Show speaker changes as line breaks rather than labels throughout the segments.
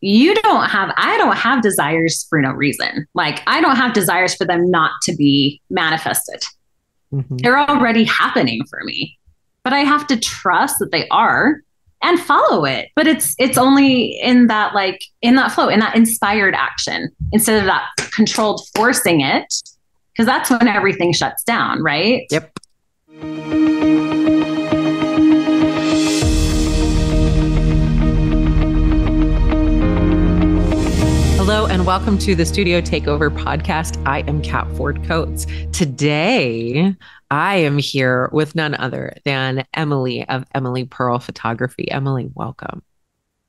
I don't have desires for no reason. Like, I don't have desires for them not to be manifested. Mm-hmm. They're already happening for me, but I have to trust that they are and follow it. But it's only in that, like, in that flow, in that inspired action, instead of that controlled forcing it, because that's when everything shuts down, right?
Yep. Hello and welcome to the Studio Takeover podcast. I am Kat Ford Coates. Today, I am here with none other than Emily of Emily Pearl Photography. Emily, welcome.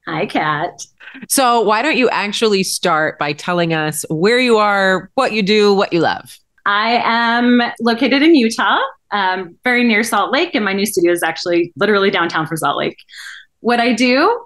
Hi, Kat.
So why don't you actually start by telling us where you are, what you do, what you love?
I am located in Utah, very near Salt Lake, and my new studio is actually literally downtown from Salt Lake. What I do,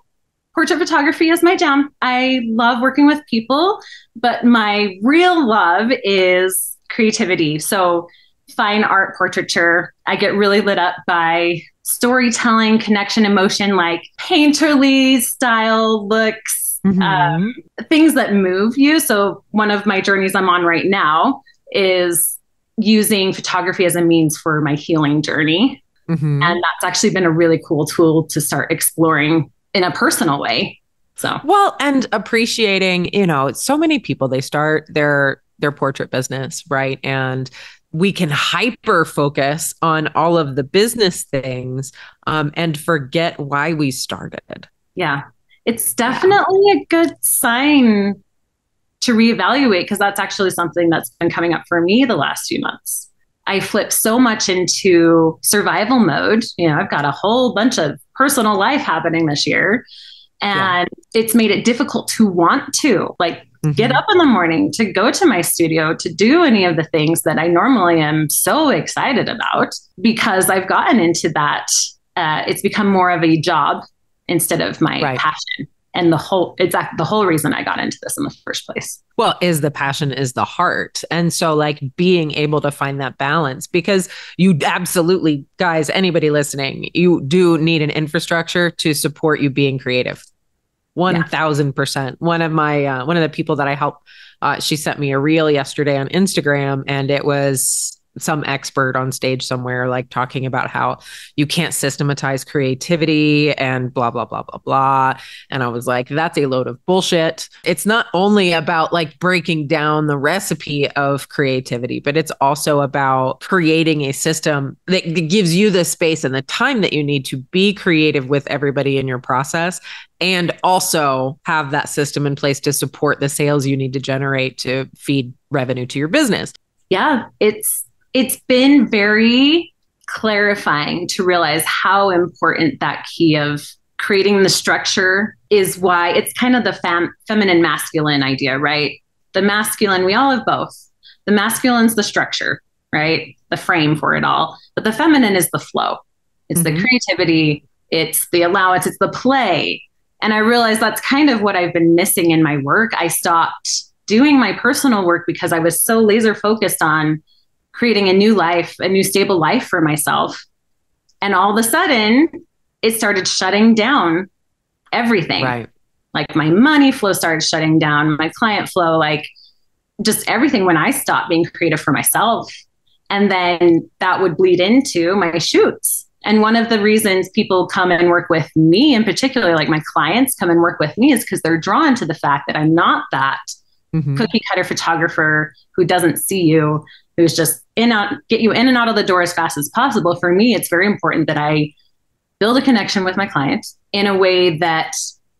portrait photography is my jam. I love working with people, but my real love is creativity. So fine art portraiture. I get really lit up by storytelling, connection, emotion, like painterly style looks, things that move you. So one of my journeys I'm on right now is using photography as a means for my healing journey. And that's actually been a really cool tool to start exploring in a personal way. So,
well, and appreciating, so many people, they start their portrait business, right? And we can hyper focus on all of the business things and forget why we started.
Yeah, it's definitely a good sign to reevaluate, because that's actually something that's been coming up for me the last few months. I flipped so much into survival mode. I've got a whole bunch of personal life happening this year, and it's made it difficult to want to get up in the morning, to go to my studio, to do any of the things that I normally am so excited about, because I've gotten into that. It's become more of a job instead of my passion. And the whole reason I got into this in the first place.
Well, the passion is the heart. And so being able to find that balance, because you absolutely, guys, anybody listening, you do need an infrastructure to support you being creative. 1000%. One of the people that I help, she sent me a reel yesterday on Instagram, and it was some expert on stage somewhere, talking about how you can't systematize creativity and blah, blah, blah, blah, blah. And I was like, that's a load of bullshit. It's not only about breaking down the recipe of creativity, but it's also about creating a system that gives you the space and the time that you need to be creative with everybody in your process, and also have that system in place to support the sales you need to generate to feed revenue to your business.
Yeah, it's been very clarifying to realize how important that key of creating the structure is. Why it's kind of the feminine masculine idea, right? The masculine, we all have both. The masculine's the structure, right? The frame for it all. But the feminine is the flow. It's the creativity. It's the allowance. It's the play. And I realized that's kind of what I've been missing in my work. I stopped doing my personal work because I was so laser focused on creating a new life, a new stable life for myself. And all of a sudden, it started shutting down everything.
Right.
My money flow started shutting down, my client flow, just everything, when I stopped being creative for myself. And then that would bleed into my shoots. And one of the reasons people come and work with me in particular, my clients come and work with me, is because they're drawn to the fact that I'm not that cookie cutter photographer who doesn't see you, who's just get you in and out of the door as fast as possible. For me, it's very important that I build a connection with my client in a way that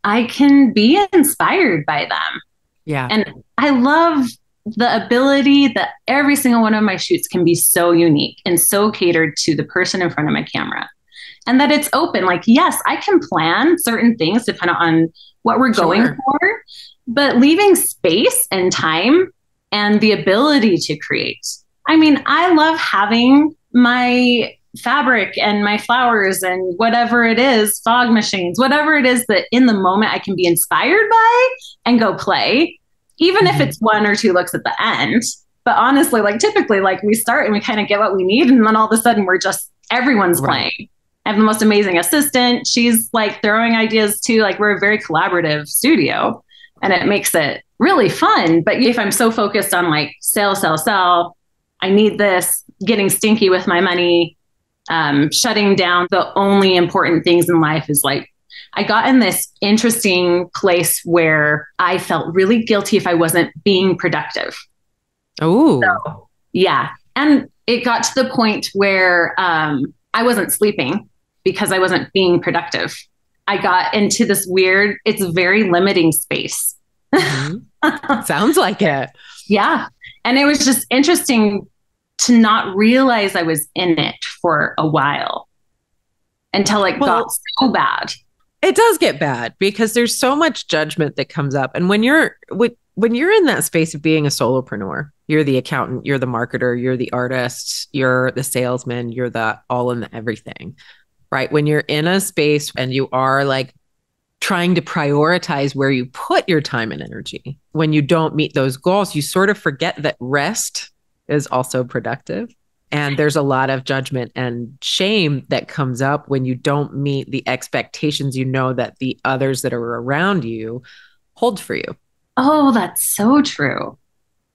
I can be inspired by them.
Yeah.
And I love the ability that every single one of my shoots can be so unique and so catered to the person in front of my camera. And that it's open. Yes, I can plan certain things depending on what we're going for, but leaving space and time and the ability to create. I mean, I love having my fabric and my flowers and whatever it is, fog machines, whatever it is that in the moment I can be inspired by and go play, even if it's one or two looks at the end. But honestly, typically, we start and we kind of get what we need. And then all of a sudden everyone's playing. I have the most amazing assistant. She's throwing ideas too. We're a very collaborative studio. and it makes it really fun. But if I'm so focused on like sell, sell, sell, I need this, getting stinky with my money, shutting down the only important things in life is like, I got in this interesting place where I felt really guilty if I wasn't being productive.
Oh,
so, yeah. And it got to the point where I wasn't sleeping because I wasn't being productive. I got into this weird, it's a very limiting space.
mm-hmm. Sounds like it.
Yeah. And it was just interesting to not realize I was in it for a while until it got so bad.
It does get bad because there's so much judgment that comes up. And when you're in that space of being a solopreneur, you're the accountant, you're the marketer, you're the artist, you're the salesman, you're the all in the everything, right? When you're in a space and you are like trying to prioritize where you put your time and energy, when you don't meet those goals, you sort of forget that rest is also productive. And there's a lot of judgment and shame that comes up when you don't meet the expectations you know that the others that are around you hold for you.
Oh, that's so true.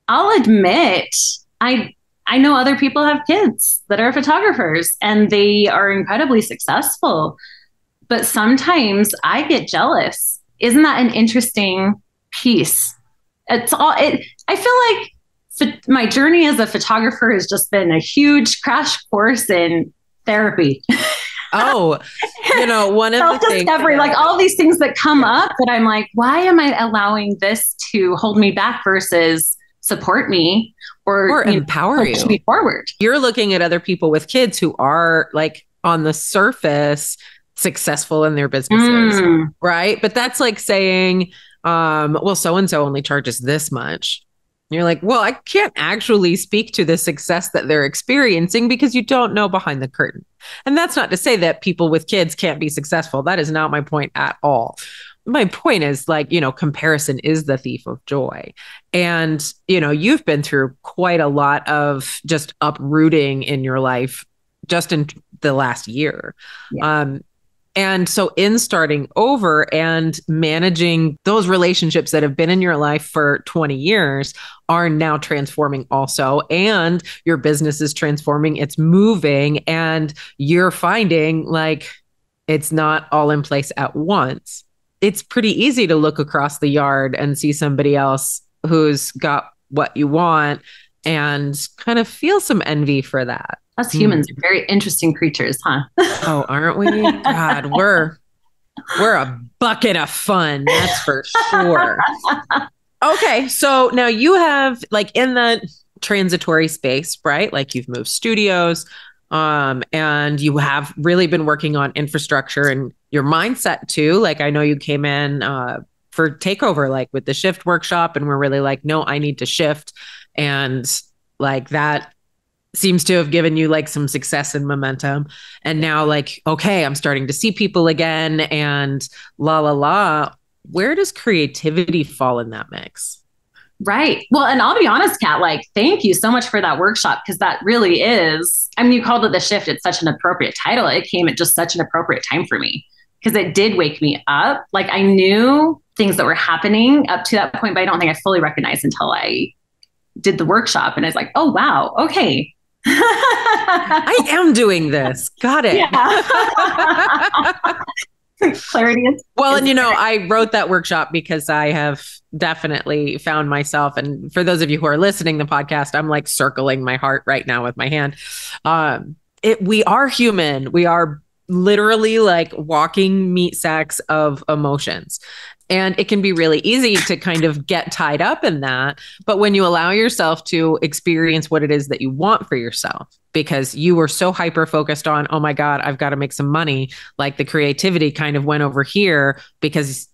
I'll admit, I know other people have kids that are photographers and they are incredibly successful. But sometimes I get jealous. Isn't that an interesting piece? I feel like my journey as a photographer has just been a huge crash course in therapy.
Oh, one of the things,
like all these things that come up that I'm like, why am I allowing this to hold me back versus support me or
empower you,
push me forward?
You're looking at other people with kids who are like on the surface successful in their businesses, right? But that's like saying, well, so-and-so only charges this much. And you're like, well, I can't actually speak to the success that they're experiencing because you don't know behind the curtain. And that's not to say that people with kids can't be successful. That is not my point at all. My point is like, comparison is the thief of joy. And, you've been through quite a lot of just uprooting in your life just in the last year. Yeah. And so in starting over and managing those relationships that have been in your life for 20 years are now transforming also. And your business is transforming, it's moving, and you're finding like it's not all in place at once. It's pretty easy to look across the yard and see somebody else who's got what you want and kind of feel some envy for that.
Us humans are very interesting creatures, huh?
Oh, aren't we? God, we're a bucket of fun, that's for sure. Okay, so now you have like in the transitory space, right? Like you've moved studios, and you have really been working on infrastructure and your mindset too. Like I know you came in for takeover, like with the shift workshop, and we're really like, no, I need to shift, and like that seems to have given you like some success and momentum. And now like, okay, I'm starting to see people again and la, la, la. Where does creativity fall in that mix?
Right. Well, and I'll be honest, Kat, like, thank you so much for that workshop. Cause that really is, I mean, you called it the shift. It's such an appropriate title. It came at just such an appropriate time for me because it did wake me up. Like I knew things that were happening up to that point, but I don't think I fully recognized until I did the workshop. And I was like, oh, wow. Okay.
I am doing this. Got it. Yeah.
Clarity is
well, and I wrote that workshop because I have definitely found myself. And for those of you who are listening to the podcast, I'm like circling my heart right now with my hand. We are human. We are literally like walking meat sacks of emotions. And it can be really easy to kind of get tied up in that. But when you allow yourself to experience what it is that you want for yourself, because you were so hyper focused on, oh my God, I've got to make some money. Like the creativity kind of went over here because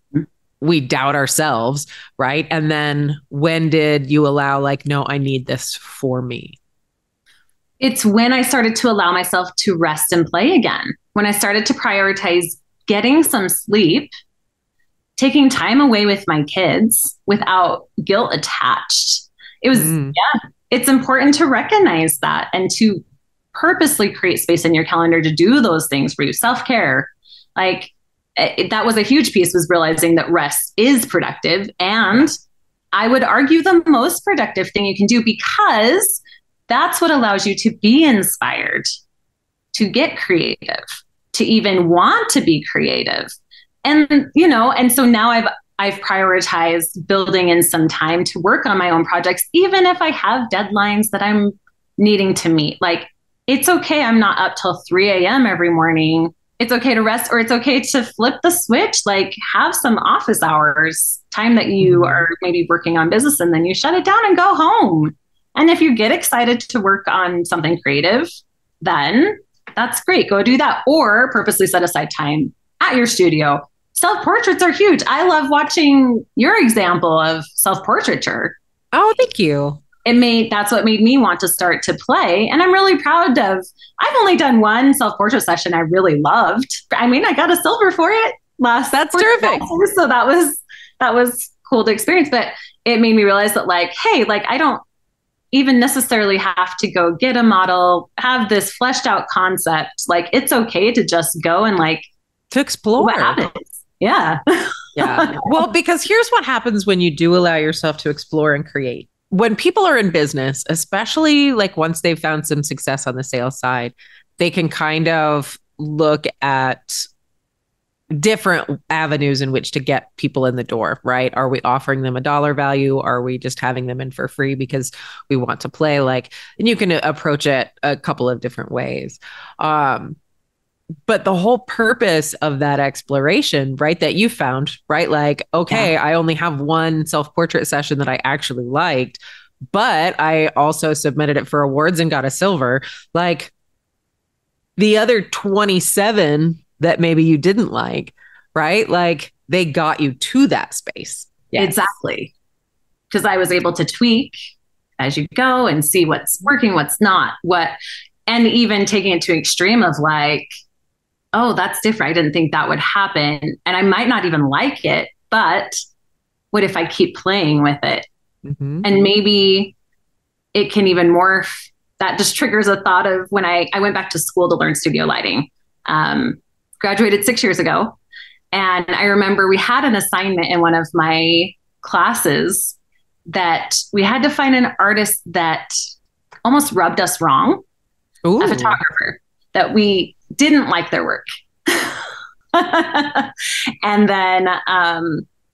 we doubt ourselves, right? And then when did you allow like, no, I need this for me?
It's when I started to allow myself to rest and play again. When I started to prioritize getting some sleep, taking time away with my kids without guilt attached. It was, it's important to recognize that and to purposely create space in your calendar to do those things for you. Self-care, like that was a huge piece, was realizing that rest is productive. And I would argue the most productive thing you can do, because that's what allows you to be inspired, to get creative, to even want to be creative. And, you know, and so now I've prioritized building in some time to work on my own projects, even if I have deadlines that I'm needing to meet. Like, it's okay. I'm not up till 3 a.m. every morning. It's okay to rest, or it's okay to flip the switch, like have some office hours, time that you are maybe working on business, and then you shut it down and go home. And if you get excited to work on something creative, then that's great. Go do that, or purposely set aside time at your studio. Self-portraits are huge. I love watching your example of self-portraiture.
Oh, thank you.
That's what made me want to start to play. And I'm really proud of, I've only done one self-portrait session I really loved. I mean, I got a silver for it last.
That's terrific.
So that was cool to experience, but it made me realize that, like, hey, like, I don't even necessarily have to go get a model, have this fleshed out concept. Like, it's okay to just go and like
to explore
what happens. Yeah.
Yeah. Well, because here's what happens when you do allow yourself to explore and create. When people are in business, especially like once they've found some success on the sales side, they can kind of look at different avenues in which to get people in the door, right? Are we offering them a dollar value? Are we just having them in for free because we want to play? Like, and you can approach it a couple of different ways. But the whole purpose of that exploration, right, that you found, right? Like, okay, I only have one self-portrait session that I actually liked, but I also submitted it for awards and got a silver. Like, the other 27 that maybe you didn't like, right? Like, they got you to that space.
Yes. Exactly. Because I was able to tweak as you go and see what's working, what's not, and even taking it to an extreme of like, oh, that's different. I didn't think that would happen. And I might not even like it, but what if I keep playing with it? Mm-hmm. And maybe it can even morph. That just triggers a thought of when I went back to school to learn studio lighting. Graduated 6 years ago. And I remember we had an assignment in one of my classes that we had to find an artist that almost rubbed us wrong, a photographer that we didn't like their work. And then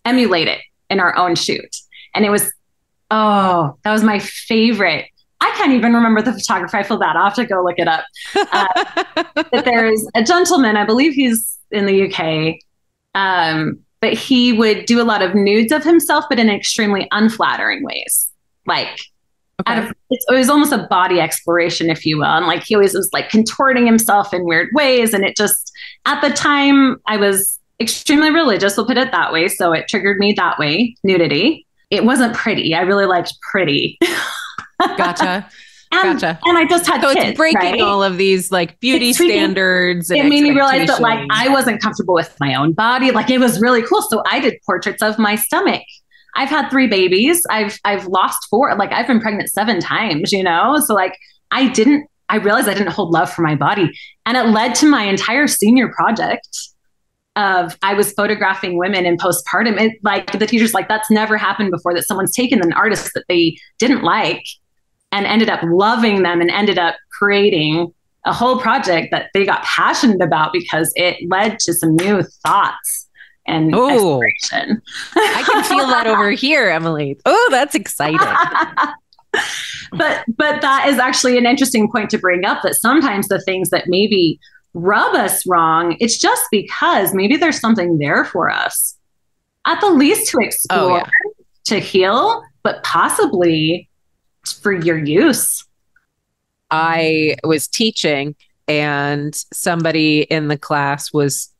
emulate it in our own shoot. And it was, that was my favorite. I can't even remember the photographer. I feel bad. I'll have to go look it up. But there's a gentleman, I believe he's in the UK, but he would do a lot of nudes of himself, but in extremely unflattering ways. Like, it was almost a body exploration, if you will. And like, he always was like contorting himself in weird ways. And it just, at the time, I was extremely religious, we'll put it that way. So it triggered me that way, nudity. It wasn't pretty. I really liked pretty.
Gotcha. Gotcha.
And I just had
so
kids,
it's breaking all of these like beauty standards. And
it made me realize that like I wasn't comfortable with my own body. Like, it was really cool. So I did portraits of my stomach. I've had 3 babies. I've lost 4. Like, I've been pregnant 7 times, you know? So like, I realized I didn't hold love for my body. And it led to my entire senior project of, I was photographing women in postpartum. It, like, the teacher's like, that's never happened before, that someone's taken an artist that they didn't like and ended up loving them and ended up creating a whole project that they got passionate about because it led to some new thoughts and exploration.
I can feel that over here, Emily. Oh, that's exciting.
But that is actually an interesting point to bring up, that sometimes the things that maybe rub us wrong, it's just because maybe there's something there for us, at the least to explore, to heal, but possibly for your use.
I was teaching and somebody in the class was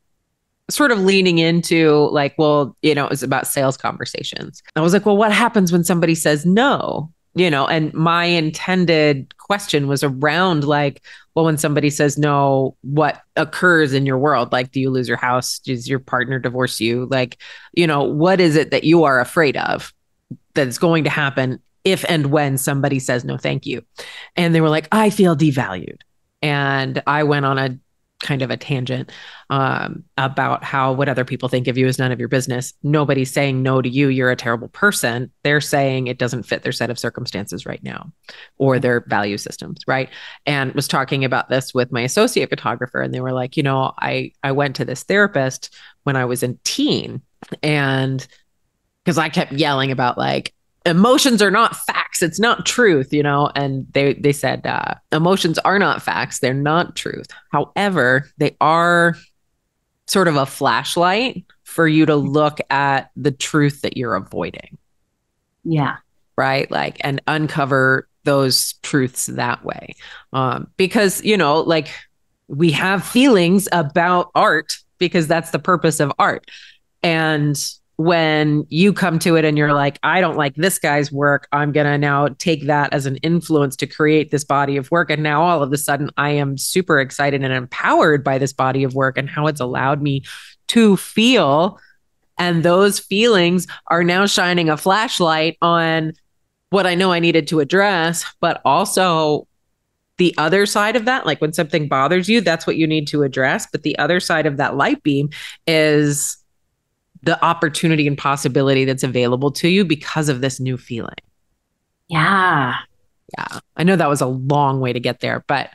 sort of leaning into like, well, you know, it was about sales conversations. I was like, well, what happens when somebody says no? You know, and my intended question was around like, well, when somebody says no, what occurs in your world? Like, do you lose your house? Does your partner divorce you? Like, you know, what is it that you are afraid of that's going to happen if and when somebody says no, thank you? And they were like, I feel devalued. And I went on a kind of a tangent about how what other people think of you is none of your business. Nobody's saying no to you. You're a terrible person. They're saying it doesn't fit their set of circumstances right now or their value systems. Right. And was talking about this with my associate photographer. And they were like, I went to this therapist when I was a teen, and because I kept yelling about like, emotions are not facts. It's not truth, and they said emotions are not facts. They're not truth. However, they are sort of a flashlight for you to look at the truth that you're avoiding.
Yeah.
Right. Like, and uncover those truths that way. Because, like we have feelings about art because that's the purpose of art. And when you come to it and you're like, I don't like this guy's work, I'm going to now take that as an influence to create this body of work. And now all of a sudden I am super excited and empowered by this body of work and how it's allowed me to feel. And those feelings are now shining a flashlight on what I know I needed to address, but also the other side of that, like when something bothers you, that's what you need to address. But the other side of that light beam is the opportunity and possibility that's available to you because of this new feeling.
Yeah.
Yeah. I know that was a long way to get there, but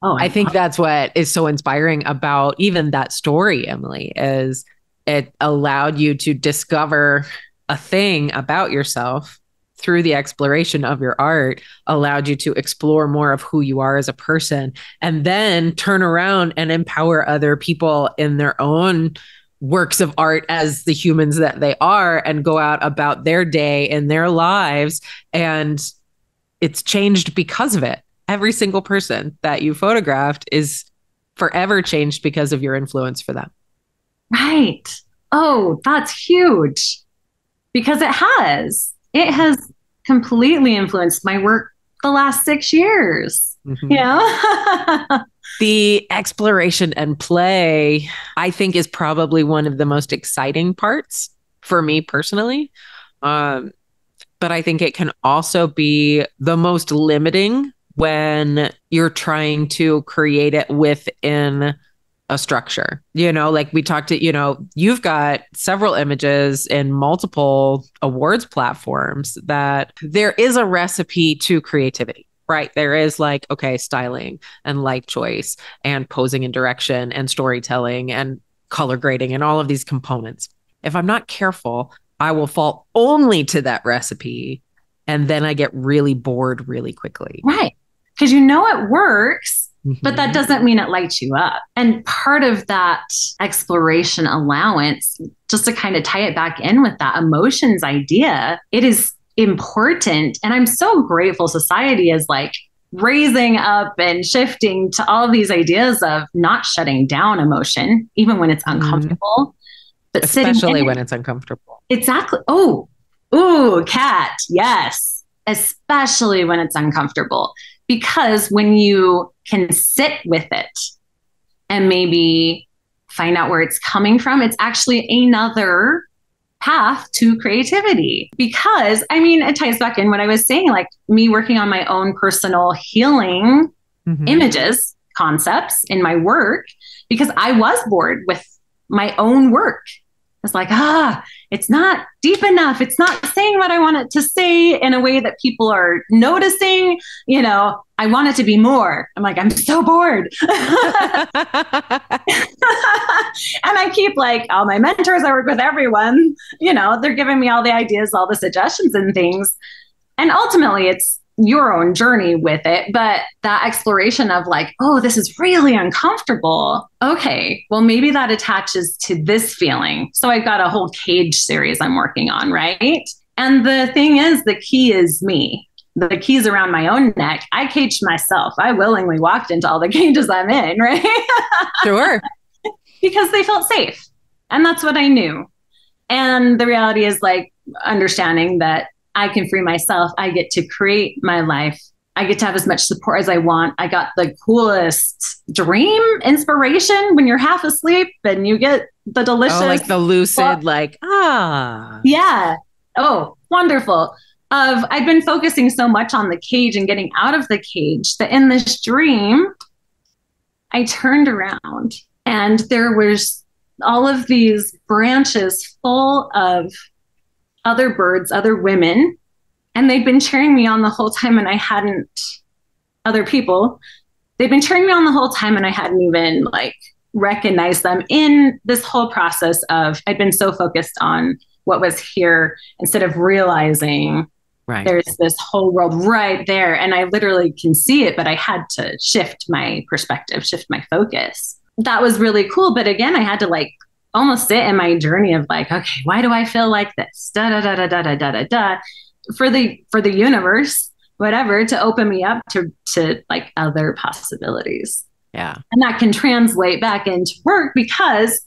I think that's what is so inspiring about even that story, Emily, is it allowed you to discover a thing about yourself through the exploration of your art, allowed you to explore more of who you are as a person, and then turn around and empower other people in their own works of art as the humans that they are and go out about their day and their lives. And it's changed because of it. Every single person that you photographed is forever changed because of your influence for them.
Right. Oh, that's huge. Because it has completely influenced my work the last 6 years. Mm-hmm.
The exploration and play, I think, is probably one of the most exciting parts for me personally. But I think it can also be the most limiting when you're trying to create it within a structure. Like we talked to, you've got several images in multiple awards platforms that there is a recipe to creativity. Right. There is like, okay, styling and light choice and posing and direction and storytelling and color grading and all of these components. If I'm not careful, I will fall only to that recipe. And then I get really bored really quickly.
Right. Because it works, but that doesn't mean it lights you up. And part of that exploration allowance, just to kind of tie it back in with that emotions idea, it is important. And I'm so grateful society is like raising up and shifting to all of these ideas of not shutting down emotion, even when it's uncomfortable, but
especially when it's uncomfortable.
Exactly. Oh, Kat. Yes. Especially when it's uncomfortable, because when you can sit with it and maybe find out where it's coming from, it's actually another path to creativity. Because it ties back in what I was saying, like me working on my own personal healing images, concepts in my work, because I was bored with my own work. It's like, it's not deep enough. It's not saying what I want it to say in a way that people are noticing. I want it to be more. I'm like, I'm so bored. And I keep like all my mentors, I work with everyone, they're giving me all the ideas, all the suggestions and things. And ultimately it's your own journey with it. But that exploration of like, oh, this is really uncomfortable. Okay, well, maybe that attaches to this feeling. So I've got a whole cage series I'm working on, right? And the thing is, the key is me. The key's around my own neck. I caged myself. I willingly walked into all the cages I'm in, right?
Sure.
Because they felt safe. And that's what I knew. And the reality is like understanding that I can free myself. I get to create my life. I get to have as much support as I want. I got the coolest dream inspiration when you're half asleep and you get the delicious. Oh,
like the lucid,
Yeah. Oh, wonderful. I've been focusing so much on the cage and getting out of the cage that in this dream, I turned around and there was all of these branches full of other birds, other women, and they'd been cheering me on the whole time, and I hadn't, other people, they'd been cheering me on the whole time, and I hadn't even like recognized them in this whole process of, I'd been so focused on what was here instead of realizing
Right.
there's this whole world right there. And I literally can see it, but I had to shift my perspective, shift my focus. That was really cool. But again, I had to like almost sit in my journey of like, okay, why do I feel like this? Da da da da da da da da da. For the universe, whatever, to open me up to like other possibilities.
Yeah.
And that can translate back into work, because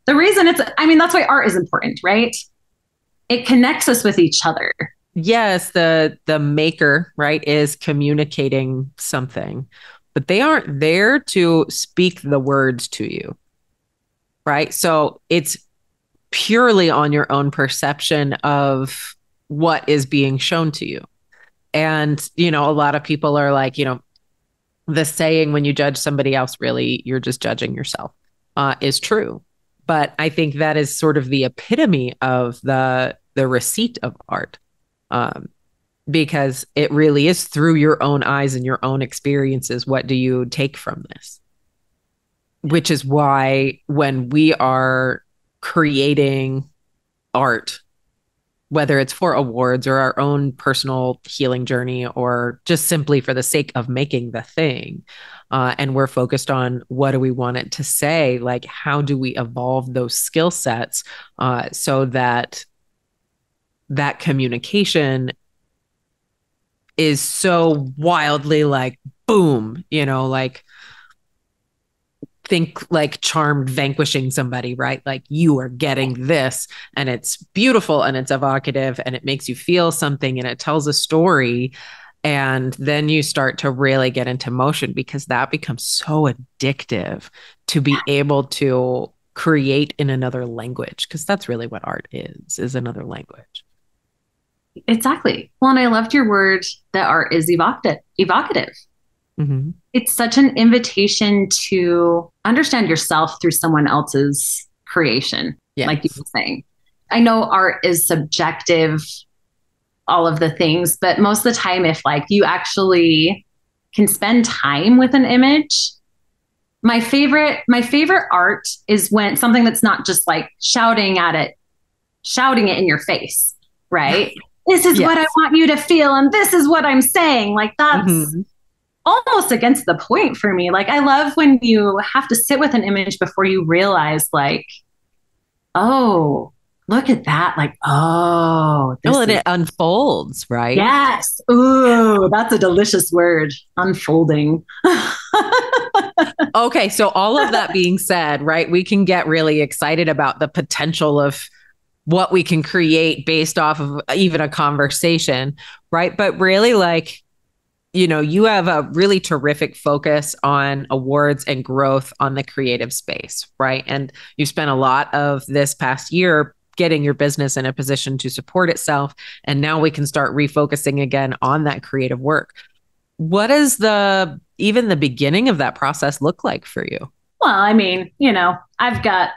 the reason that's why art is important, right? It connects us with each other.
Yes, the maker, right, is communicating something, but they aren't there to speak the words to you, right? So it's purely on your own perception of what is being shown to you. And, a lot of people are like, the saying, when you judge somebody else, really, you're just judging yourself, is true. But I think that is sort of the epitome of the receipt of art. Because it really is through your own eyes and your own experiences. What do you take from this? Which is why when we are creating art, whether it's for awards or our own personal healing journey, or just simply for the sake of making the thing, and we're focused on what do we want it to say, like how do we evolve those skill sets, so that communication is so wildly like boom, like think like Charmed vanquishing somebody, right? Like you are getting this, and it's beautiful and it's evocative and it makes you feel something and it tells a story. And then you start to really get into motion, because that becomes so addictive to be able to create in another language, because that's really what art is another language.
Exactly. Well, and I loved your word that art is evocative.
Mm-hmm.
It's such an invitation to understand yourself through someone else's creation,
Yes.
like you were saying. I know art is subjective, all of the things, but most of the time, if like you actually can spend time with an image, my favorite art is when something that's not just like shouting it in your face, right? This is
Yes.
what I want you to feel, and this is what I'm saying. Like that's almost against the point for me. Like I love when you have to sit with an image before you realize like, oh, look at that. Like, oh,
and it unfolds, right?
Yes. Ooh, that's a delicious word. Unfolding.
Okay. So all of that being said, right, we can get really excited about the potential of what we can create based off of even a conversation, right? But really, like, you have a really terrific focus on awards and growth on the creative space, right? And you spent a lot of this past year getting your business in a position to support itself. And now we can start refocusing again on that creative work. What does even the beginning of that process look like for you?
Well, I mean, I've got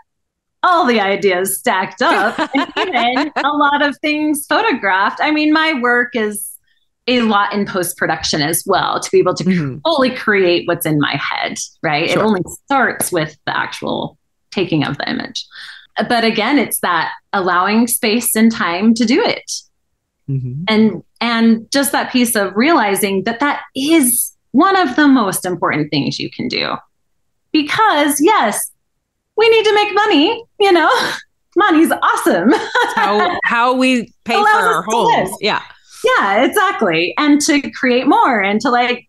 all the ideas stacked up and even a lot of things photographed. I mean, my work is a lot in post-production as well, to be able to fully create what's in my head, right? Sure. It only starts with the actual taking of the image. But again, it's that allowing space and time to do it. And just that piece of realizing that is one of the most important things you can do. Because yes, we need to make money, money's awesome.
how we pay for our homes. Yeah.
Yeah, exactly. And to create more and to like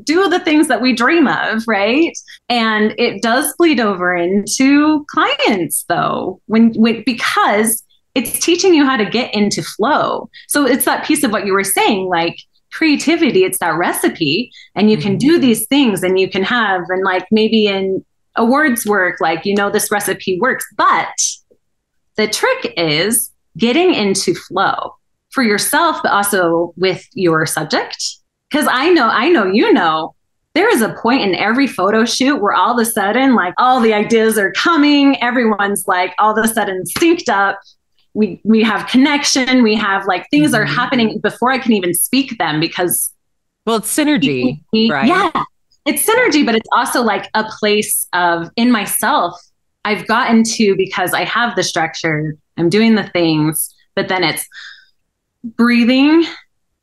do the things that we dream of, right? And it does bleed over into clients though, because it's teaching you how to get into flow. So it's that piece of what you were saying, like creativity, it's that recipe, and you can do these things and you can have, and like maybe in awards work, like, this recipe works, but the trick is getting into flow for yourself, but also with your subject. Because I know, there is a point in every photo shoot where all of a sudden, like all the ideas are coming. Everyone's like all of a sudden synced up. We have connection. We have like things are happening before I can even speak them because
well, it's synergy, right?
Yeah, it's synergy, but it's also like a place of in myself. I've gotten to because I have the structure. I'm doing the things, but then it's breathing,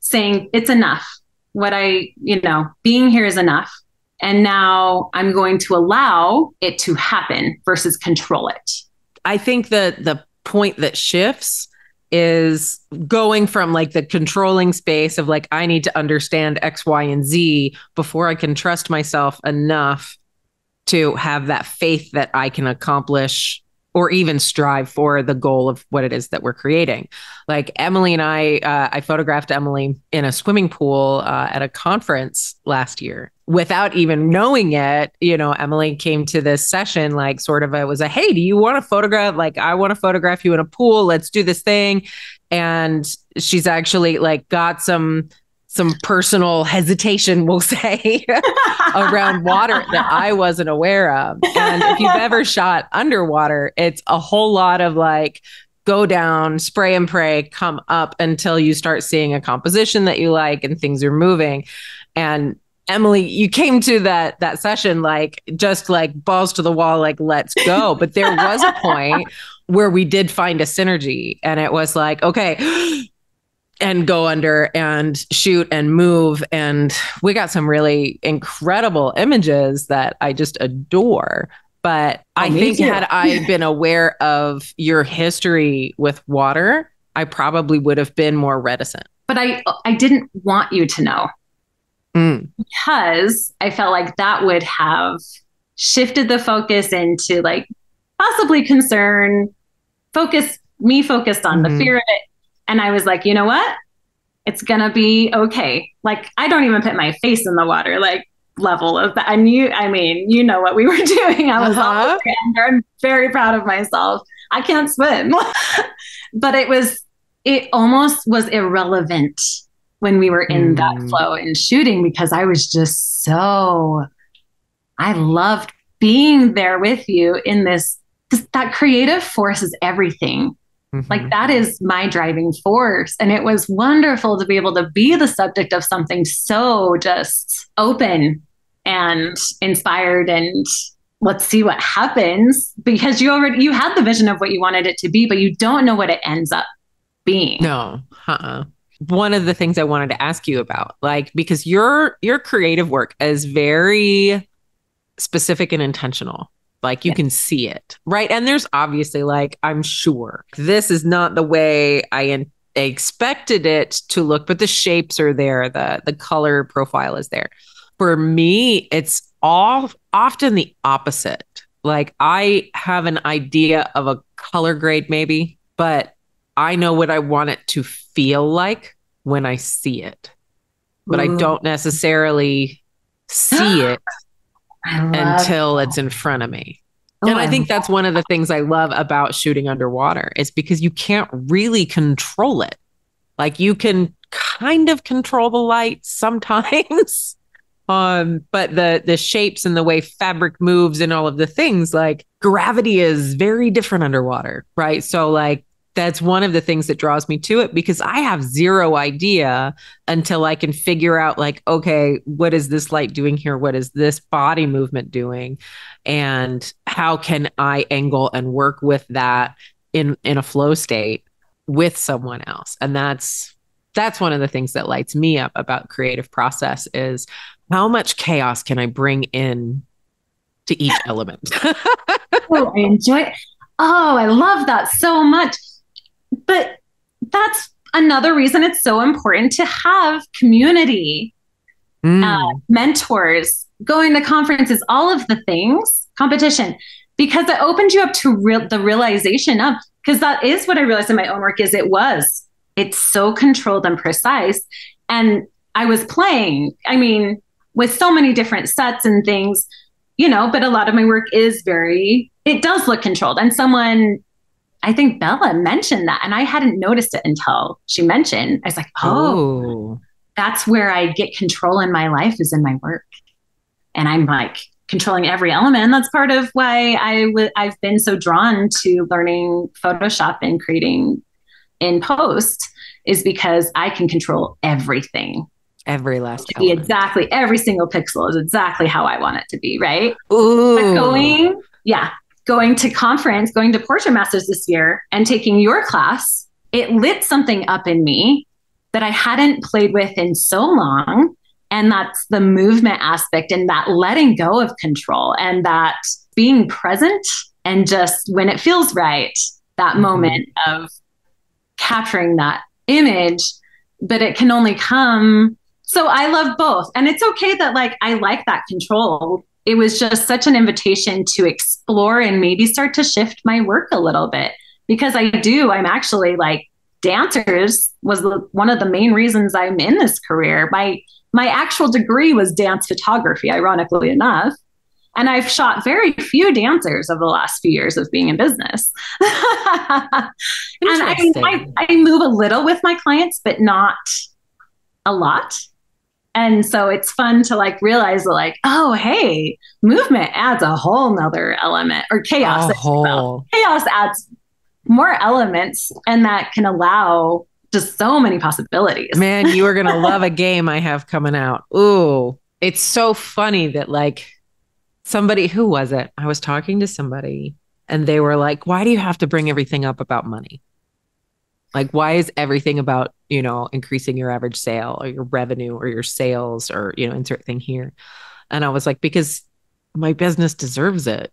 saying it's enough. What being here is enough. And now I'm going to allow it to happen versus control it.
I think that the point that shifts is going from like the controlling space of like, I need to understand X, Y, and Z before I can trust myself enough to have that faith that I can accomplish or even strive for the goal of what it is that we're creating. Like Emily and I photographed Emily in a swimming pool at a conference last year. Without even knowing it, Emily came to this session like sort of it was a, hey, do you want to photograph? Like, I want to photograph you in a pool. Let's do this thing. And she's actually like got some personal hesitation, we'll say, around water that I wasn't aware of. And if you've ever shot underwater, it's a whole lot of like, go down, spray and pray, come up until you start seeing a composition that you like and things are moving. And Emily, you came to that session like just like balls to the wall, like let's go. But there was a point where we did find a synergy, and it was like, okay, and go under and shoot and move, and we got some really incredible images that I just adore. But I think had I been aware of your history with water, I probably would have been more reticent.
But I didn't want you to know. Because I felt like that would have shifted the focus into like possibly concern, focused on the fear of it. And I was like, you know what? It's going to be okay. Like, I don't even put my face in the water, like level of that. And you know what we were doing. I was all under. I'm very proud of myself. I can't swim, but it almost was irrelevant when we were in that flow and shooting, because I was just I loved being there with you in this, that creative force is everything. Like that is my driving force. And it was wonderful to be able to be the subject of something so just open and inspired, and let's see what happens, because you had the vision of what you wanted it to be, but you don't know what it ends up being.
No. One of the things I wanted to ask you about, like, because your creative work is very specific and intentional. Like you can see it, right? And there's obviously like, I'm sure this is not the way I expected it to look, but the shapes are there. The color profile is there. For me, it's often the opposite. Like I have an idea of a color grade maybe, but I know what I want it to feel like when I see it, but I don't necessarily see it until it's in front of me. And I think that's one of the things I love about shooting underwater is because you can't really control it. Like you can kind of control the light sometimes. But the shapes and the way fabric moves and all of the things, like gravity is very different underwater, right? So like that's one of the things that draws me to it, because I have zero idea until I can figure out like, okay, what is this light doing here? What is this body movement doing? And how can I angle and work with that in a flow state with someone else? And that's one of the things that lights me up about creative process is how much chaos can I bring in to each element?
Oh, I enjoy it. Oh, I love that so much. But that's another reason it's so important to have community, mentors, going to conferences, all of the things, competition, because it opens you up to the realization of, because that is what I realized in my own work is it's so controlled and precise. And I was playing, with so many different sets and things, but a lot of my work is it does look controlled. And I think Bella mentioned that, and I hadn't noticed it until she mentioned. I was like, oh, that's where I get control in my life, is in my work. and I'm like controlling every element. And that's part of why I've been so drawn to learning Photoshop and creating in post, is because I can control everything.
Every last
To be
element.
exactly every single pixel is exactly how I want it to be, right? But
Ooh.
going to conference, going to Portrait Masters this year and taking your class, it lit something up in me that I hadn't played with in so long. And that's the movement aspect and that letting go of control and that being present and just when it feels right, that moment of capturing that image, but it can only come. So I love both. And it's okay that like I like that control. It was just such an invitation to explore and maybe start to shift my work a little bit, because I'm actually like dancers was one of the main reasons I'm in this career. My actual degree was dance photography, ironically enough. And I've shot very few dancers over the last few years of being in business. And I move a little with my clients, but not a lot. And so it's fun to like realize like, oh, hey, movement adds a whole nother element, or chaos. Well. Chaos adds more elements, and that can allow just so many possibilities.
Man, you are going to love a game I have coming out. Ooh, it's so funny that like who was it? I was talking to somebody and they were like, why do you have to bring everything up about money? Like, why is everything about, increasing your average sale or your revenue or your sales or, insert thing here? And I was like, because my business deserves it.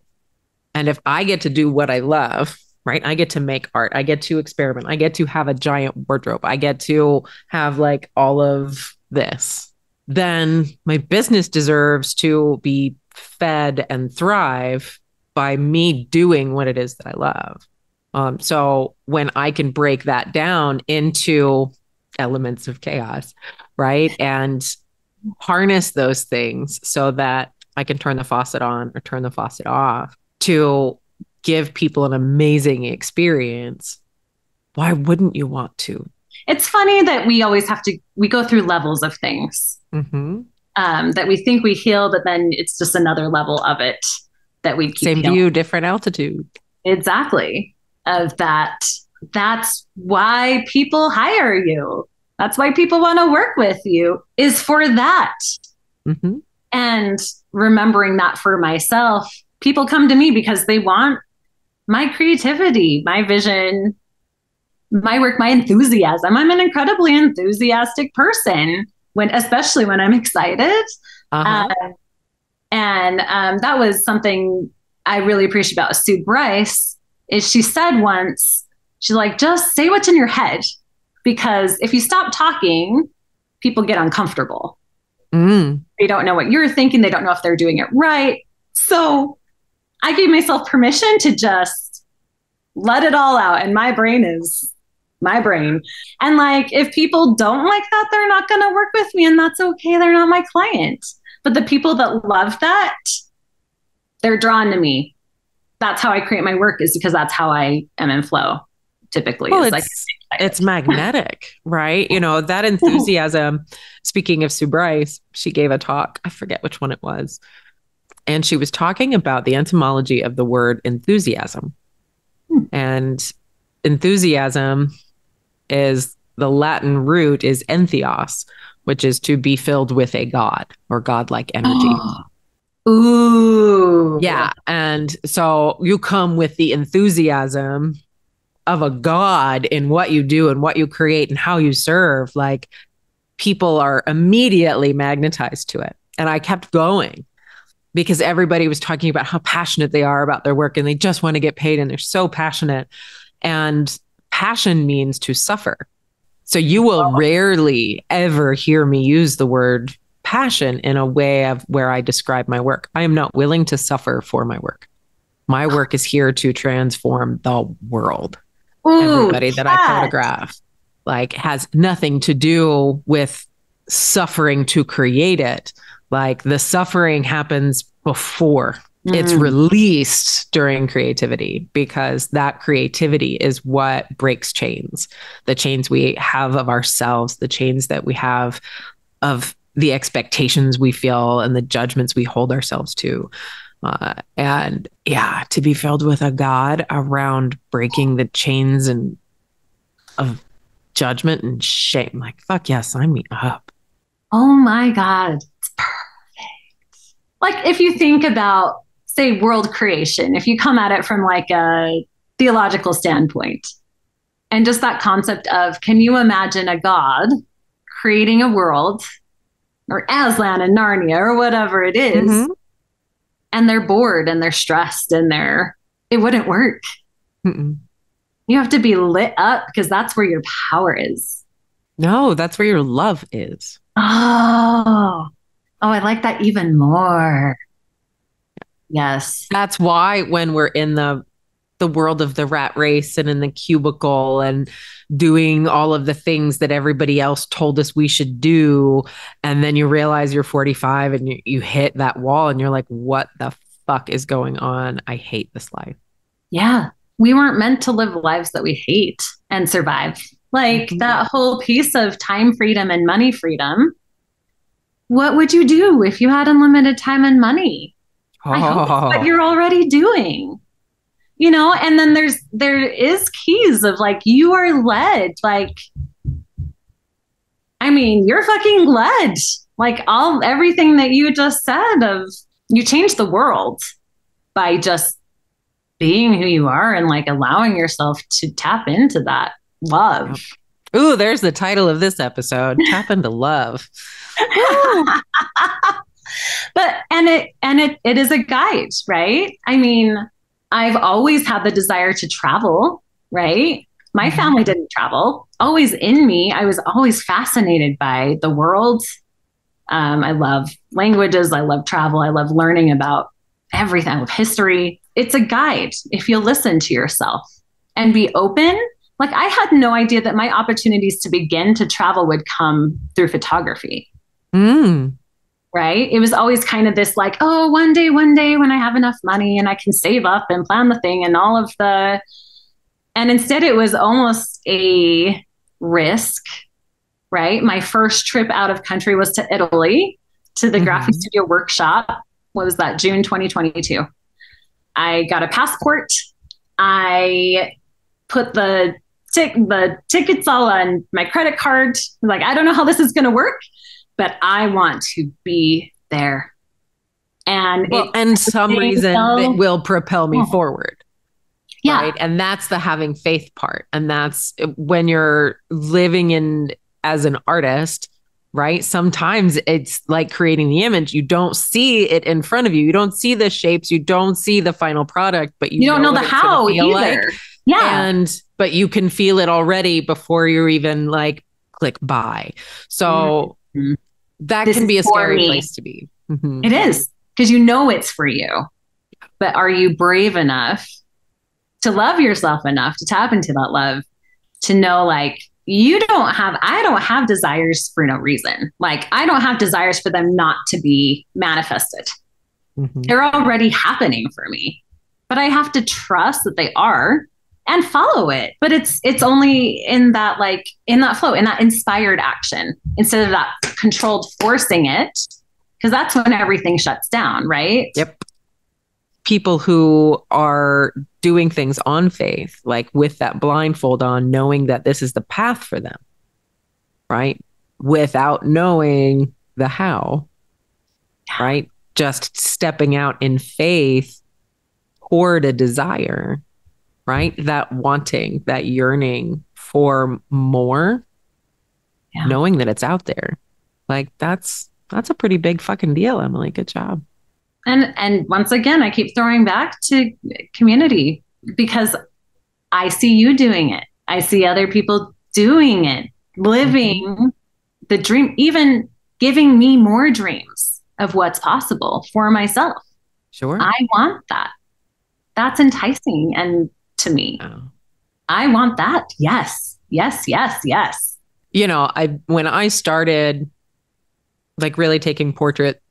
And if I get to do what I love, right? I get to make art. I get to experiment. I get to have a giant wardrobe. I get to have like all of this. Then my business deserves to be fed and thrive by me doing what it is that I love. So when I can break that down into elements of chaos, right? And harness those things so that I can turn the faucet on or turn the faucet off to give people an amazing experience, why wouldn't you want to?
It's funny that we always we go through levels of things that we think we heal, but then it's just another level of it that we keep
Same
healing.
view, different altitude.
Exactly. Of that. That's why people hire you. That's why people want to work with you, is for that. And remembering that for myself, people come to me because they want my creativity, my vision, my work, my enthusiasm. I'm an incredibly enthusiastic person, especially when I'm excited. And that was something I really appreciate about Sue Bryce. Is she said once, she's like, just say what's in your head, because if you stop talking, people get uncomfortable. They don't know what you're thinking. They don't know if they're doing it right. So I gave myself permission to just let it all out. And my brain is my brain. And like, if people don't like that, they're not going to work with me, and that's okay. They're not my client. But the people that love that, they're drawn to me. That's how I create my work, is because that's how I am in flow typically.
Well, it's magnetic, right? That enthusiasm. Speaking of Sue Bryce, she gave a talk. I forget which one it was. And she was talking about the etymology of the word enthusiasm. And enthusiasm is, the Latin root is Enthios, which is to be filled with a god or godlike energy.
Ooh.
Yeah. And so you come with the enthusiasm of a god in what you do and what you create and how you serve. Like, people are immediately magnetized to it. And I kept going because everybody was talking about how passionate they are about their work and they just want to get paid and they're so passionate. And passion means to suffer. So you will rarely ever hear me use the word passion in a way of where I describe my work. I am not willing to suffer for my work. My work is here to transform the world. Everybody that I photograph like has nothing to do with suffering to create it. Like, the suffering happens before it's released during creativity, because that creativity is what breaks chains, the chains we have of ourselves, the chains that we have of the expectations we feel and the judgments we hold ourselves to. And yeah, to be filled with a God around breaking the chains and of judgment and shame. Like, fuck yeah, sign me up.
Oh my God. It's perfect. Like if you think about, say, world creation, if you come at it from like a theological standpoint, and just that concept of, can you imagine a God creating a world or Aslan and Narnia or whatever it is, and they're bored and they're stressed and it wouldn't work.
Mm-mm.
You have to be lit up because that's where your power is.
No, that's where your love is.
Oh, I like that even more. Yes.
That's why when we're in the world of the rat race and in the cubicle and doing all of the things that everybody else told us we should do, and then you realize you're 45 and you hit that wall and you're like, what the fuck is going on? I hate this life.
Yeah. We weren't meant to live lives that we hate and survive. Like that whole piece of time freedom and money freedom. What would you do if you had unlimited time and money? I hope it's what you're already doing. You know, and then there is keys of like, you are led, like, I mean, you're fucking led. Like everything that you just said of, you changed the world by just being who you are and like allowing yourself to tap into that love.
Ooh, there's the title of this episode. Tap into love.
But it is a guide, right? I mean, I've always had the desire to travel, right? My family didn't travel. Always in me, I was always fascinated by the world. I love languages. I love travel. I love learning about everything. I love history. It's a guide if you listen to yourself and be open. Like I had no idea that my opportunities to begin to travel would come through photography. Right? It was always kind of this like, oh, one day when I have enough money and I can save up and plan the thing and all of the, and instead it was almost a risk, right? My first trip out of country was to Italy, to the graphic studio workshop. What was that? June 2022. I got a passport. I put the tickets all on my credit card. Like, I don't know how this is going to work, but I want to be there. And
some reason that will propel me forward.
Yeah.
Right. And that's the having faith part. And that's when you're living in as an artist, right? Sometimes it's like creating the image. You don't see it in front of you. You don't see the shapes. You don't see the final product, but you
don't know the how either. Like. Yeah.
But you can feel it already before you're even like click buy. So that can be a scary place to be.
It is, because you know it's for you. But are you brave enough to love yourself enough to tap into that love, to know like I don't have desires for no reason. Like I don't have desires for them not to be manifested. They're already happening for me, but I have to trust that they are and follow it. But it's only in that flow, in that inspired action, instead of that controlled forcing it, because that's when everything shuts down, right?
Yep. People who are doing things on faith, like with that blindfold on, knowing that this is the path for them, right? Without knowing the how, right? Just stepping out in faith toward a desire, right? That wanting, that yearning for more, knowing that it's out there. Like that's a pretty big fucking deal, Emily. Good job.
And once again, I keep throwing back to community, because I see you doing it. I see other people doing it, living the dream, even giving me more dreams of what's possible for myself.
Sure.
I want that. That's enticing. And to me, I want that. Yes, yes, yes, yes.
You know, when I started like really taking portrait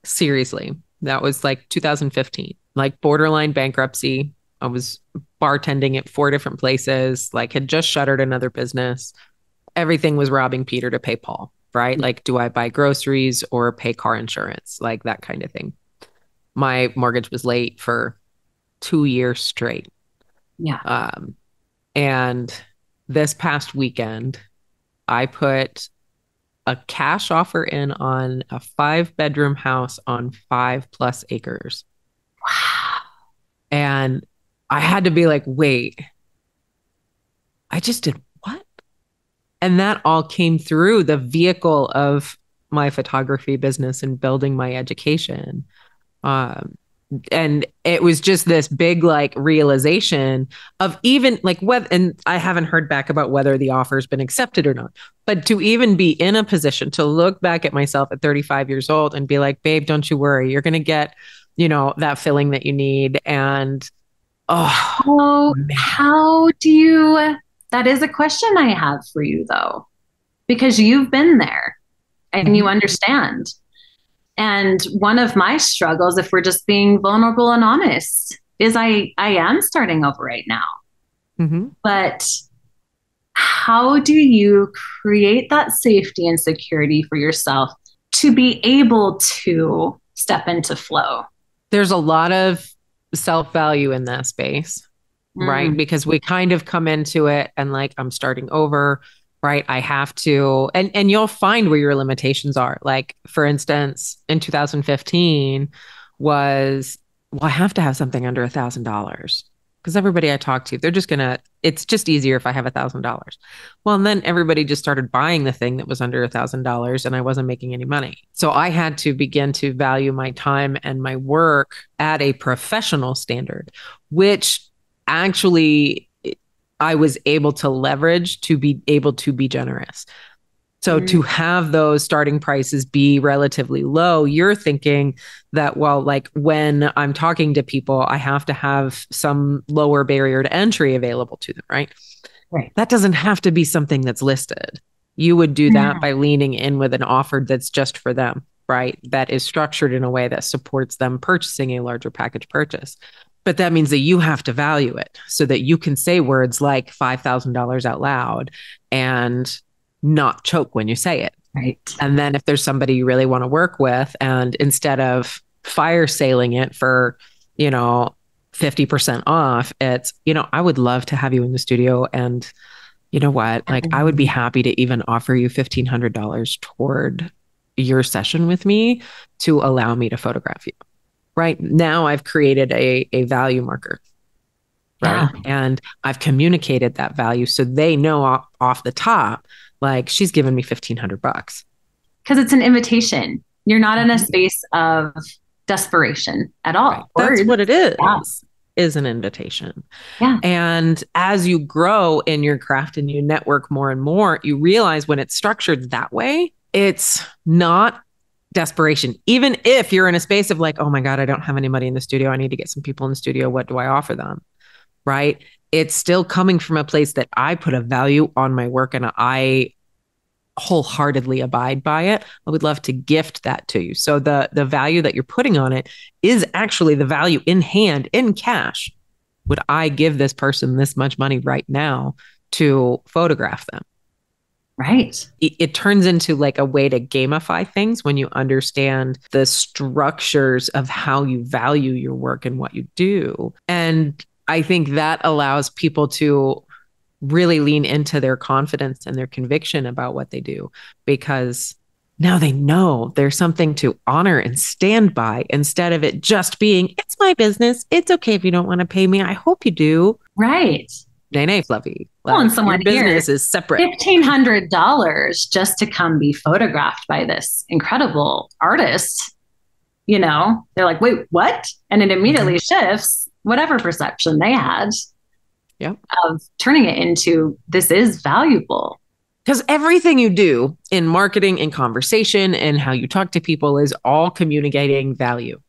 seriously, that was like 2015, like borderline bankruptcy. I was bartending at 4 different places, like had just shuttered another business. Everything was robbing Peter to pay Paul. right? Like, do I buy groceries or pay car insurance? Like that kind of thing. My mortgage was late for 2 years straight.
Yeah.
And this past weekend, I put a cash offer in on a 5-bedroom house on 5+ acres.
Wow.
And I had to be like, wait, I just did what? And that all came through the vehicle of my photography business and building my education. Um, and it was just this big like realization of even like whether, and I haven't heard back about whether the offer's been accepted or not, but to even be in a position to look back at myself at 35 years old and be like, babe, don't you worry, you're going to get, that filling that you need. And oh man.
How do you, that is a question I have for you though, because you've been there and you
Mhm.
understand. And one of my struggles, if we're just being vulnerable and honest, is I am starting over right now.
Mhm.
But how do you create that safety and security for yourself to be able to step into flow?
There's a lot of self-value in that space, right?
Mm,
Because we kind of come into it and like, I'm starting over, right? I have to, and you'll find where your limitations are. Like, for instance, in 2015 was, well, I have to have something under $1,000 because everybody I talk to, they're just gonna, it's just easier if I have $1,000. Well, and then everybody just started buying the thing that was under $1,000 and I wasn't making any money. So I had to begin to value my time and my work at a professional standard, which actually I was able to leverage to be able to be generous. So
mm,
to have those starting prices be relatively low, you're thinking that, well, like when I'm talking to people, I have to have some lower barrier to entry available to them, right?
right.
That doesn't have to be something that's listed. You would do that
Mm,
by leaning in with an offer that's just for them, right? That is structured in a way that supports them purchasing a larger package purchase. But that means that you have to value it so that you can say words like $5,000 out loud and not choke when you say it.
right.
And then if there's somebody you really want to work with, and instead of fire sailing it for, you know, 50% off, it's, I would love to have you in the studio. And you know what? Like, I would be
Mm,
happy to even offer you $1,500 toward your session with me to allow me to photograph you. Right now, I've created a value marker, right?
yeah.
And I've communicated that value so they know off the top, like she's given me $1,500.
Because it's an invitation. You're not in a
Mhm.
space of desperation at
Right.
all.
That's
Words.
what it
Yeah.
is an invitation.
Yeah.
And as you grow in your craft and you network more and more, you realize when it's structured that way, it's not desperation. Even if you're in a space of like, oh my God, I don't have any money in the studio. I need to get some people in the studio. What do I offer them? Right. It's still coming from a place that I put a value on my work and I wholeheartedly abide by it. I would love to gift that to you. So the value that you're putting on it is actually the value in hand, in cash. Would I give this person this much money right now to photograph them?
Right.
It turns into like a way to gamify things when you understand the structures of how you value your work and what you do. And I think that allows people to really lean into their confidence and their conviction about what they do because now they know there's something to honor and stand by instead of it just being, it's my business. It's okay if you don't want to pay me. I hope you do.
Right.
Nay, nay, Fluffy.
Pulling
Like your
someone here
business is separate.
$1,500 just to come be photographed by this incredible artist. They're like, wait, what? And it immediately shifts whatever perception they had
Yep.
of turning it into this is valuable.
Because everything you do in marketing and conversation and how you talk to people is all communicating value.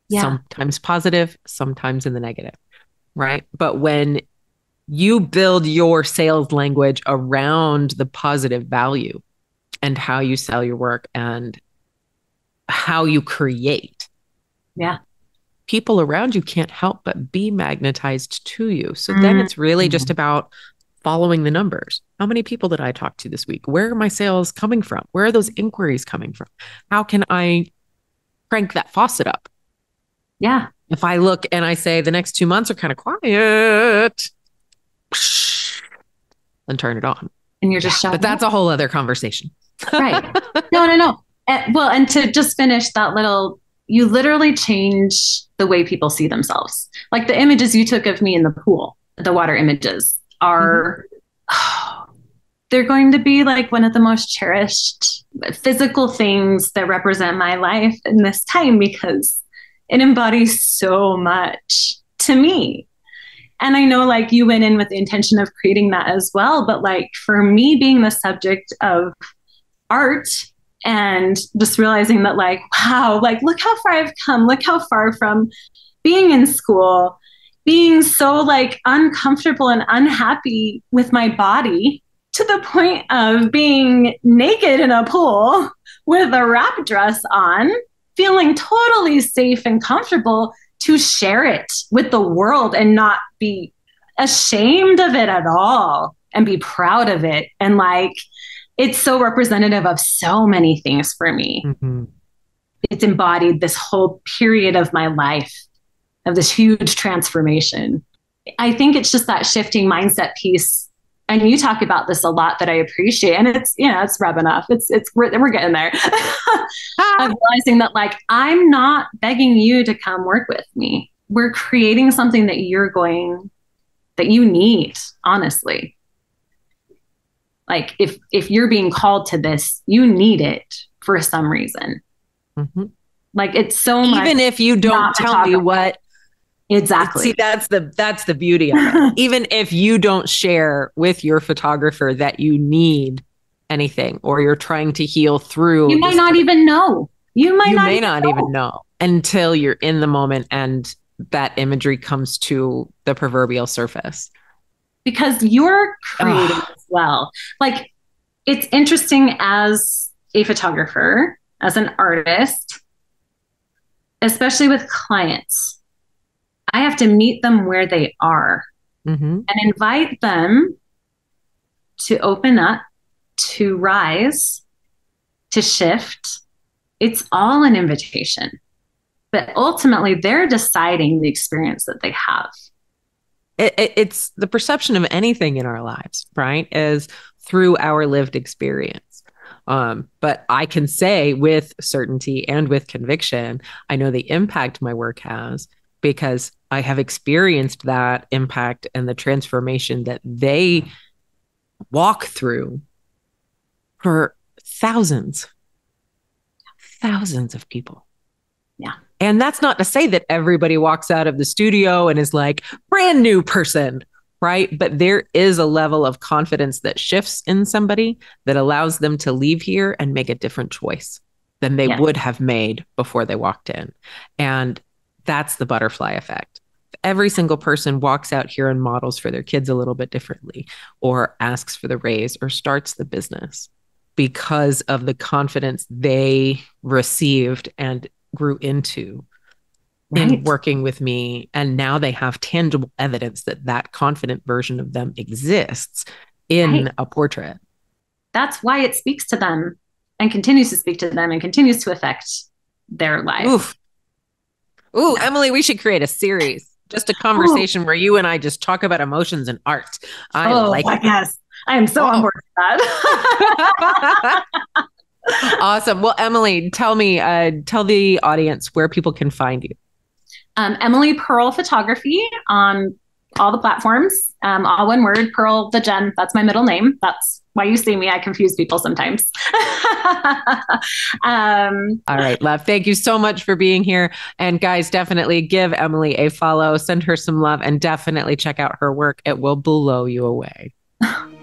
Yeah.
Sometimes positive, sometimes in the negative. Right. But when you build your sales language around the positive value and how you sell your work and how you create,
Yeah.
people around you can't help but be magnetized to you. So then it's really just about following the numbers. How many people did I talk to this week? Where are my sales coming from? Where are those inquiries coming from? How can I crank that faucet up?
Yeah.
If I look and I say the next 2 months are kind of quiet, then turn it on.
And you're just showing
But that's a whole other conversation.
Right. No. And to just finish that you literally change the way people see themselves. Like the images you took of me in the pool, the water images are, they're going to be like one of the most cherished physical things that represent my life in this time, because it embodies so much to me. And I know like you went in with the intention of creating that as well. But like for me, being the subject of art and just realizing that like, wow, like look how far I've come, look how far from being in school, being so like uncomfortable and unhappy with my body to the point of being naked in a pool with a wrap dress on, feeling totally safe and comfortable to share it with the world and not be ashamed of it at all and be proud of it. And like, it's so representative of so many things for me. Mm-hmm. It's embodied this whole period of my life, of this huge transformation. I think it's just that shifting mindset piece. And you talk about this a lot that I appreciate. And it's, it's rubbing off. We're getting there. I'm realizing that like, I'm not begging you to come work with me. We're creating something that that you need, honestly. Like if you're being called to this, you need it for some reason. Mm-hmm. Like it's so much.
Even if you don't tell me what.
Exactly.
See, that's the beauty of it. Even if you don't share with your photographer that you need anything or you're trying to heal through.
You might not even know. You may
not even know until you're in the moment and that imagery comes to the proverbial surface.
Because you're creating as well. Like, it's interesting as a photographer, as an artist, especially with clients, I have to meet them where they are and invite them to open up, to rise, to shift. It's all an invitation. But ultimately, they're deciding the experience that they have.
It's the perception of anything in our lives, right? Is through our lived experience. But I can say with certainty and with conviction, I know the impact my work has because I have experienced that impact and the transformation that they walk through for thousands of people.
Yeah.
And that's not to say that everybody walks out of the studio and is like brand new person, right? But there is a level of confidence that shifts in somebody that allows them to leave here and make a different choice than they would have made before they walked in. And that's the butterfly effect. Every single person walks out here and models for their kids a little bit differently, or asks for the raise, or starts the business because of the confidence they received and grew into in working with me. And now they have tangible evidence that that confident version of them exists in a portrait.
That's why it speaks to them and continues to speak to them and continues to affect their life.
Ooh, Emily, we should create a series, just a conversation where you and I just talk about emotions and art.
Yes. I am so on board with that.
Awesome. Well, Emily, tell the audience where people can find you.
Emily Pearl Photography on all the platforms. All one word, Pearl the Gem. That's my middle name. That's why you see me. I confuse people sometimes.
All right, love. Thank you so much for being here. And guys, definitely give Emily a follow, send her some love, and definitely check out her work. It will blow you away.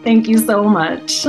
Thank you so much.